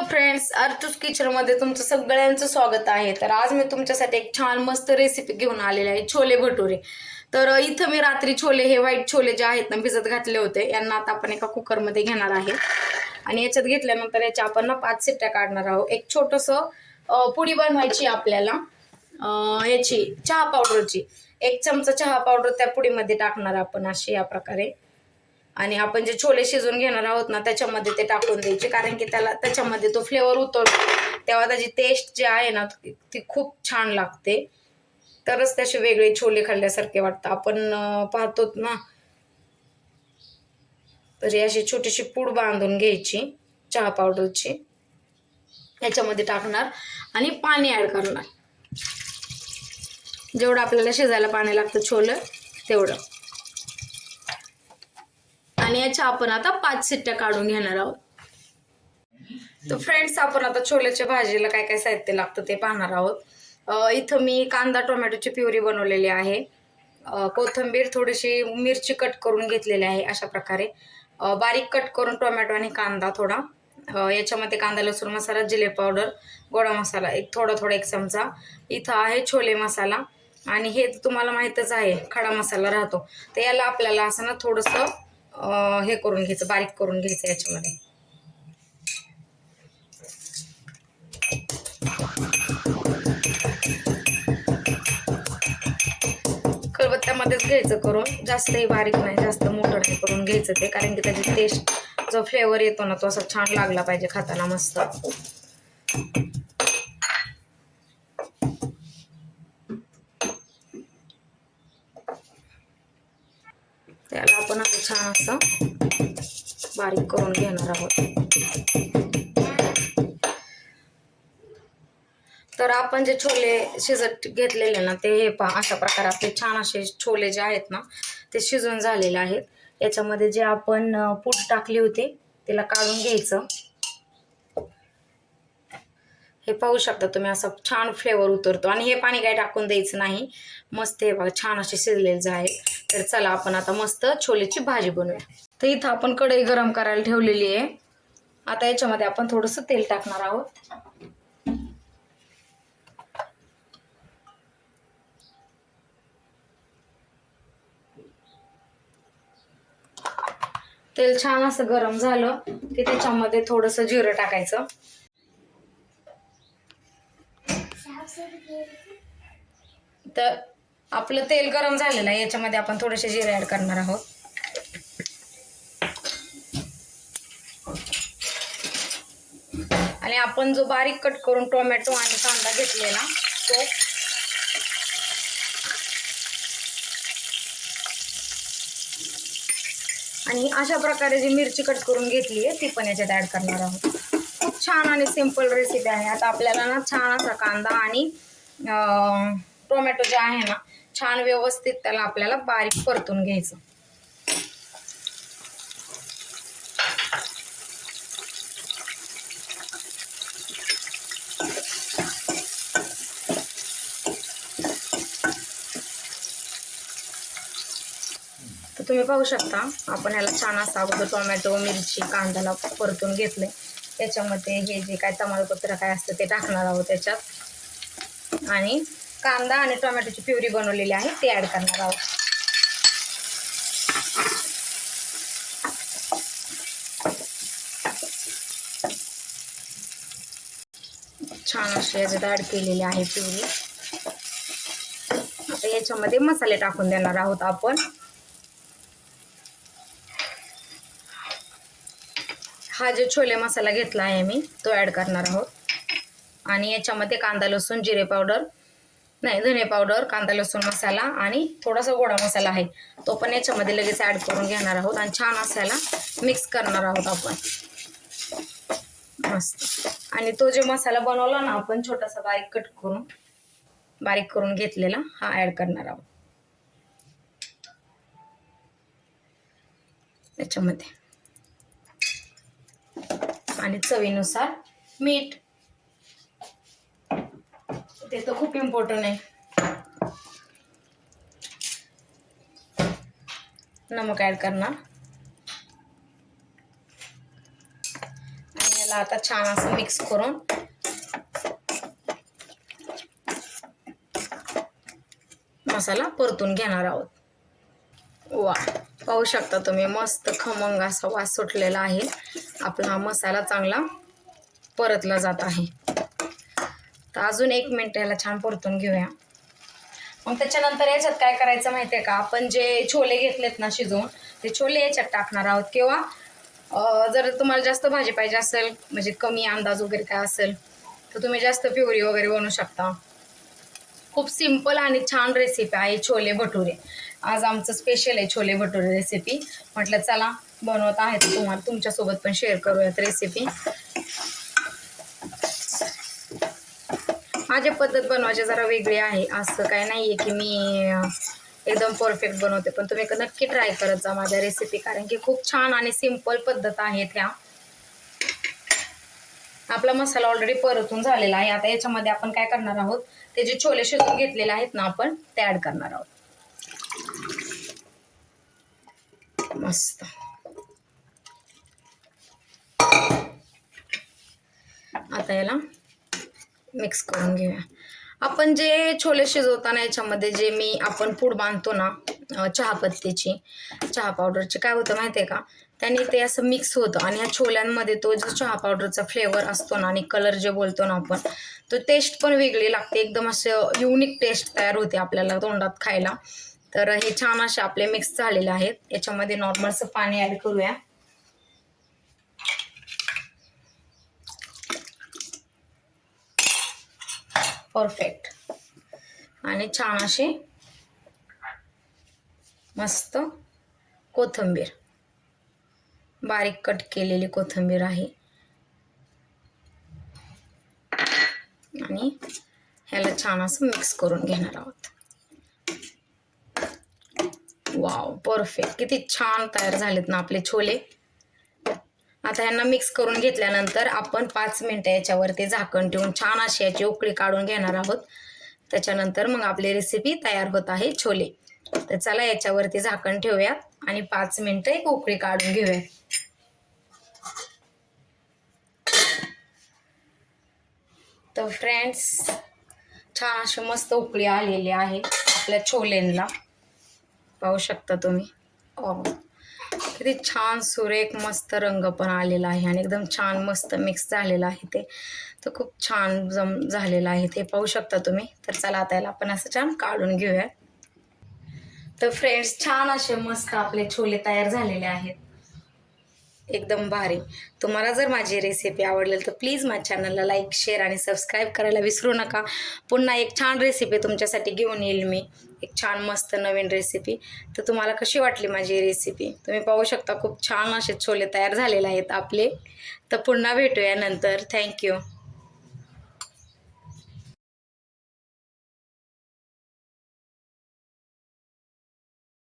Friends, अर्थूस kitchen मध्ये तुमचं सगळ्यांचं स्वागत आहे. तर आज मी तुमच्यासाठी एक छान मस्त रेसिपी घेऊन आलेली आहे, छोले भटुरे. तर इथं मी रात्री छोले, हे व्हाईट छोले जे आहेत ना, भिजत घातले होते. यांना आता आपण एका कुकरमध्ये घेणार आहे आणि याच्यात घेतल्यानंतर याच्या आपण ना 5 शिट्ट्या काढणार आहोत. एक छोटंसं पुडी बनवायची आपल्याला याची चहा पावडरची. 1 चमचा चहा पावडर त्या पुडीमध्ये टाकणार आपण अशी या प्रकारे. आणि आपण जे छोले शिजवून घेणार आहोत ना त्याच्यामध्ये ते टाकून द्यायचे, कारण की त्याच्यामध्ये तो फ्लेवर उतरतो तेव्हा त्याची टेस्ट जी आहे ना ती खूप छान लागते. तरच त्याचे वेगळे छोले खाल्ल्यासारखे वाटतं. आपण पाहतो ना, तर अशी छोटीशी पूड बांधून घ्यायची चहा पावडरची, याच्यामध्ये टाकणार आणि पाणी ऍड करणार. जेवढं आपल्याला शिजायला पाणी लागतं छोले तेवढं. आणि याच्या आपण आता 5 शिट्ट्या काढून घेणार आहोत. तर फ्रेंड्स, आपण आता छोल्याच्या भाजीला काय काय साहित्य लागतं ते पाहणार आहोत. इथं मी कांदा टोमॅटोची प्युरी बनवलेली आहे, कोथिंबीर, थोडीशी मिरची कट करून घेतलेली आहे अशा प्रकारे, बारीक कट करून टोमॅटो आणि कांदा थोडा, याच्यामध्ये कांदा लसूण मसाला, जिरे पावडर, गोडा मसाला एक थोडा 1 चमचा. इथं आहे छोले मसाला, आणि हे तुम्हाला माहीतच आहे खडा मसाला राहतो. तर याला आपल्याला असं ना थोडंसं हे करून घ्यायचं, बारीक करून घ्यायचं याच्यामध्ये. खलबत्त्यामध्येच घ्यायचं करून, जास्तही बारीक नाही, जास्त मोठं नाही करून घ्यायचं ते, कारण की त्याची टेस्ट, जो फ्लेवर येतो ना तो असा छान लागला पाहिजे खाताना मस्त. त्याला आपण असं छान असं बारीक करून घेणार आहोत. तर आपण जे छोले शिजत घेतलेले ना ते हे पहा, अशा प्रकारे आपले छान असे छोले जे आहेत ना ते शिजून झालेले आहेत. याच्यामध्ये जे आपण पूड टाकली होती त्याला काढून घ्यायचं. हे पाहू शकता तुम्ही, असं छान फ्लेवर उतरतो. आणि हे पाणी काही टाकून द्यायचं नाही, मस्त हे बघा छान असे शिजलेले आहे. तर चला आपण आता मस्त छोलेची भाजी बनवूया. तर इथं आपण कढई गरम करायला ठेवलेली आहे. आता याच्यामध्ये आपण थोडंसं तेल टाकणार आहोत. तेल छान असं गरम झालं की त्याच्यामध्ये थोडंसं जिरं टाकायचं. तर आपलं तेल गरम झालेलं आहे, याच्यामध्ये आपण थोडेसे जिरे ऍड करणार आहोत. आणि आपण जो बारीक कट करून टोमॅटो आणि कांदा घेतलेला तो, आणि अशा प्रकारे जी मिरची कट करून घेतली आहे ती पण याच्यात ऍड करणार आहोत. खूप छान आणि सिंपल रेसिपी आहे. आता आपल्याला ना छान असा कांदा आणि टोमॅटो जे आहे ना छान व्यवस्थित त्याला आपल्याला बारीक परतून घ्यायचं. तर तुम्ही पाहू शकता, आपण ह्याला छान असा अगोदर टोमॅटो, मिरची, कांद्याला परतून घेतले. त्याच्यामध्ये हे जे काय तमालपत्र काय असतं ते टाकणार आहोत त्याच्यात, आणि कांदा आणि टोमॅटोची प्युरी बनवलेली आहे ते ऍड करणार आहोत. छान अशी याच्यात ऍड केलेली आहे प्युरी. आता याच्यामध्ये मसाले टाकून देणार आहोत आपण. हा जो छोले मसाला घेतला आहे मी तो ऍड करणार आहोत. आणि याच्यामध्ये कांदा लसूण जिरे पावडर नाही धने पावडर, कांदा लसूण मसाला आणि थोडासा गोडा मसाला आहे तो पण याच्यामध्ये लगेच ऍड करून घेणार आहोत. आणि छान असायला मिक्स करणार आहोत आपण मस्त. आणि तो जो मसाला बनवला ना आपण छोटासा बारीक करून घेतलेला हा ऍड करणार आहोत याच्यामध्ये. आणि चवीनुसार मीठ, ते तर खूप इम्पॉर्टंट आहे. नमक ऍड करणार. याला आता छान असं मिक्स करून मसाला परतून घेणार आहोत. वा, पाहू शकता तुम्ही मस्त खमंग असा वास सुटलेला आहे. आपला हा मसाला चांगला परतला जात आहे. तर अजून 1 मिनिट याला छान परतून घेऊया. मग त्याच्यानंतर याच्यात काय करायचं माहिती आहे का, आपण जे छोले घेतलेत ना शिजवून, ते छोले याच्यात टाकणार आहोत. किंवा जर तुम्हाला जास्त भाजी पाहिजे असेल, म्हणजे कमी अंदाज वगैरे काय असेल, तर तुम्ही जास्त प्युरी वगैरे बनवू शकता. खूप सिंपल आणि छान रेसिपी आहे छोले भटुरे. आज आमचं स्पेशल आहे छोले भटुरे रेसिपी. म्हटलं चला बनवत आहे तर तुम्हाला तुमच्यासोबत पण शेअर करूयात रेसिपी. माझी पद्धत बनवायची जरा वेगळी आहे. असं काय नाही आहे की मी एकदम परफेक्ट बनवते, पण तुम्ही नक्की ट्राय करत जा माझ्या रेसिपी, कारण की खूप छान आणि सिंपल पद्धत आहेत ह्या. आपला मसाला ऑलरेडी परतून झालेला आहे. आता याच्यामध्ये आपण काय करणार आहोत, ते जे छोले शिजवून घेतलेले आहेत ना आपण, ते ऍड करणार आहोत. मस्त आता याला मिक्स करून घेऊया. आपण जे छोले शिजवताना याच्यामध्ये जे आपण पूड बांधतो ना चहापत्तीची, चहा पावडरची, काय होतं माहिती आहे का, त्याने ते असं मिक्स होतं आणि ह्या छोल्यांमध्ये तो जो चहा पावडरचा फ्लेवर असतो ना आणि कलर जे बोलतो ना आपण, तो टेस्ट पण वेगळी लागते. एकदम असं युनिक टेस्ट तयार होते आपल्याला तोंडात खायला. तर हे छान असे आपले मिक्स झालेले आहेत. याच्यामध्ये नॉर्मलचं पाणी ॲड करूया. परफेक्ट. आणि छान अशी मस्त कोथिंबीर, बारीक कट केलेली कोथिंबीर आहे. आणि ह्याला छान असं मिक्स करून घेणार आहोत. Wow, perfect. किती छान तयार झालेत ना आपले छोले. आता ह्यांना मिक्स करून घेतल्यानंतर आपण 5 मिनिटं याच्यावरती झाकण ठेवून छान अशी याची उकळी काढून घेणार आहोत. त्याच्यानंतर मग आपली रेसिपी तयार होत आहे छोले. तर चला याच्यावरती झाकण ठेवूयात आणि 5 मिनिटं एक उकळी काढून घेऊया. तर फ्रेंड्स, छान अशी मस्त उकळी आलेली आहे आपल्या छोलेंना. पाहू शकता तुम्ही. किती छान सुरेख मस्त रंग पण आलेला आहे आणि एकदम छान मस्त मिक्स झालेलं आहे ते. तर खूप छान झालेलं आहे ते, पाहू शकता तुम्ही. तर चला आता याला आपण असं छान काढून घेऊया. तर फ्रेंड्स, छान असे मस्त आपले छोले तयार झालेले आहेत, एकदम भारी. तुम्हाला जर माझी रेसिपी आवडली तर प्लीज माझ्या चॅनलला लाईक, शेअर आणि सबस्क्राईब करायला विसरू नका. पुन्हा एक छान रेसिपी तुमच्यासाठी घेऊन येईल मी, एक छान मस्त नवीन रेसिपी. तर तुम्हाला कशी वाटली माझी रेसिपी? तुम्ही पाहू शकता खूप छान असे छोले तयार झालेले आहेत आपले. तर पुन्हा भेटूया नंतर. थँक्यू.